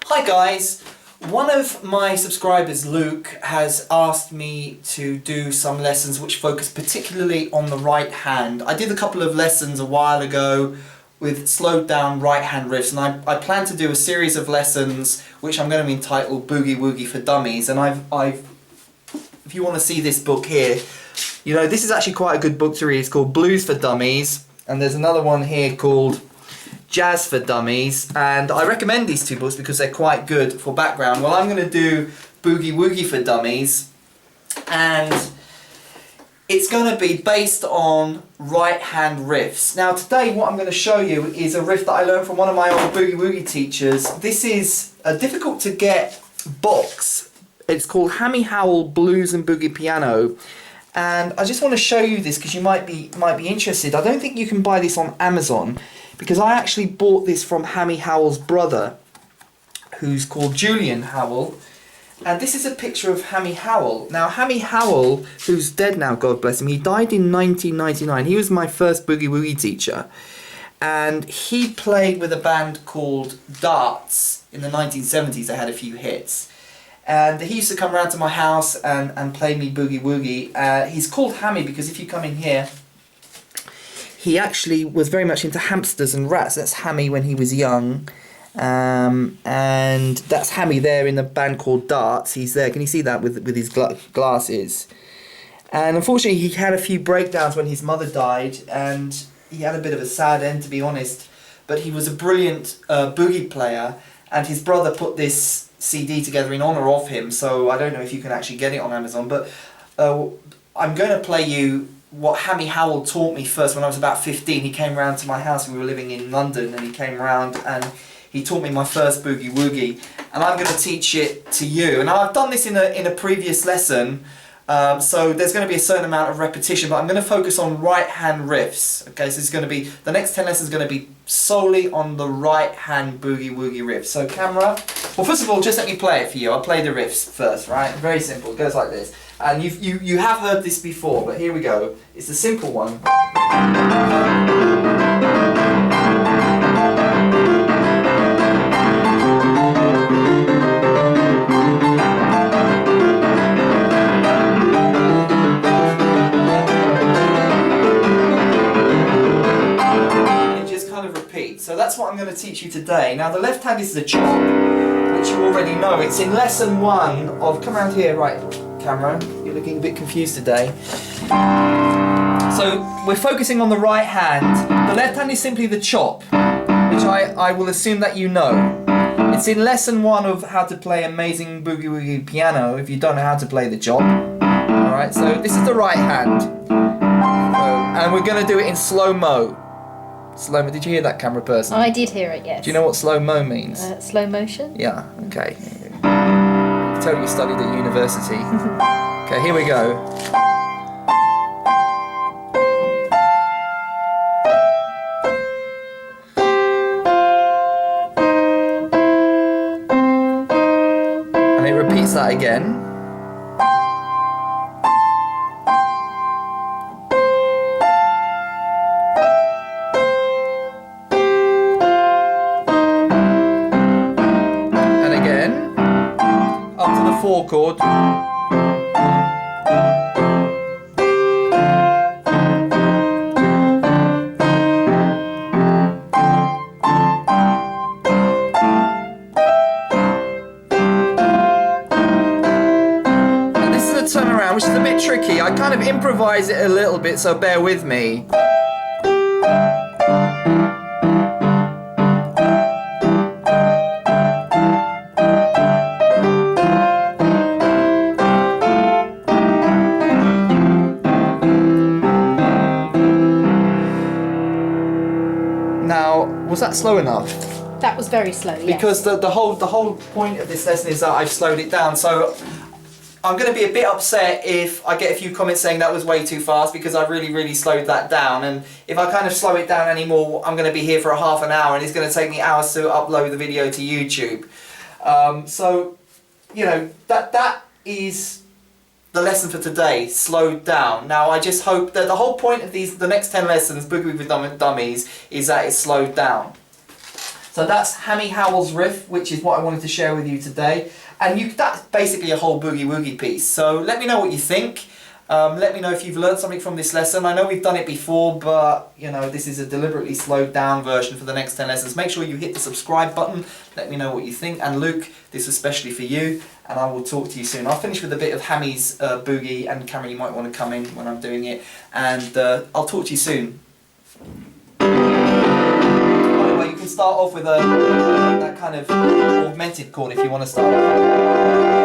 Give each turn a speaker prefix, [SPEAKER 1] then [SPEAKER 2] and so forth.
[SPEAKER 1] Hi guys, one of my subscribers, Luke, has asked me to do some lessons which focus particularly on the right hand. I did a couple of lessons a while ago with slowed down right hand riffs, and I plan to do a series of lessons which I'm going to entitle Boogie Woogie for Dummies. And if you want to see this book here, you know, this is actually quite a good book to read. It's called Blues for Dummies, and there's another one here called Jazz for Dummies, and I recommend these two books because they're quite good for background. Well, I'm going to do Boogie Woogie for Dummies, and it's going to be based on right hand riffs. Now today what I'm going to show you is a riff that I learned from one of my old Boogie Woogie teachers. This is a difficult to get box. It's called Hammy Howell Blues and Boogie Piano, and I just want to show you this because you might be interested. I don't think you can buy this on Amazon, because I actually bought this from Hammy Howell's brother, who's called Julian Howell. And this is a picture of Hammy Howell. Now, Hammy Howell, who's dead now, God bless him, he died in 1999. He was my first Boogie Woogie teacher. And he played with a band called Darts in the 1970s. They had a few hits. And he used to come around to my house and play me Boogie Woogie. He's called Hammy because if you come in here, he actually was very much into hamsters and rats. That's Hammy when he was young. And that's Hammy there in the band called Darts. He's there. Can you see that with his glasses? And unfortunately, he had a few breakdowns when his mother died, and he had a bit of a sad end, to be honest. But he was a brilliant boogie player, and his brother put this CD together in honour of him. So I don't know if you can actually get it on Amazon, but I'm going to play you what Hammy Howell taught me first when I was about 15. He came round to my house. We were living in London, and he came round and he taught me my first Boogie Woogie, and I'm going to teach it to you. And I've done this in a previous lesson, so there's going to be a certain amount of repetition, but I'm going to focus on right hand riffs. Okay, so it's going to be, the next 10 lessons are going to be solely on the right hand Boogie Woogie riff. So camera, well, first of all, just let me play it for you. I'll play the riffs first, right? Very simple. It goes like this. And you have heard this before, but here we go. It's the simple one. It just kind of repeats. So that's what I'm going to teach you today. Now the left hand is the chop, which you already know. It's in lesson 1 of, come around here, right? Camera, you're looking a bit confused today. So we're focusing on the right hand. The left hand is simply the chop, which I will assume that you know. It's in lesson 1 of how to play amazing Boogie Woogie piano if you don't know how to play the chop. Alright, so this is the right hand. And we're going to do it in slow-mo. Slow-mo, did you hear that, camera person?
[SPEAKER 2] I did hear it, yes.
[SPEAKER 1] Do you know what slow-mo means?
[SPEAKER 2] Slow motion?
[SPEAKER 1] Yeah, okay. Totally studied at university. Okay, here we go. And it repeats that again. And again. Up to the 4 chord. And this is a turnaround, which is a bit tricky. I kind of improvise it a little bit, so bear with me. Now, was that slow enough?
[SPEAKER 2] That was very slow, yes.
[SPEAKER 1] Because the whole point of this lesson is that I've slowed it down. So I'm going to be a bit upset if I get a few comments saying that was way too fast, because I really slowed that down. And if I kind of slow it down anymore, I'm going to be here for a half an hour, and it's going to take me hours to upload the video to YouTube. So, you know, that is the lesson for today, slowed down. Now I just hope that the whole point of the next 10 lessons, Boogie with Dummies, is that it's slowed down. So that's Hammy Howell's riff, which is what I wanted to share with you today. And that's basically a whole Boogie Woogie piece. So let me know what you think. Let me know if you've learned something from this lesson. I know we've done it before, but you know, this is a deliberately slowed down version for the next 10 lessons. Make sure you hit the subscribe button. Let me know what you think. And Luke, this is especially for you. And I will talk to you soon. I'll finish with a bit of Hammy's Boogie, and Cameron, you might want to come in when I'm doing it. And I'll talk to you soon. By the way, you can start off with that kind of augmented chord if you want to start off.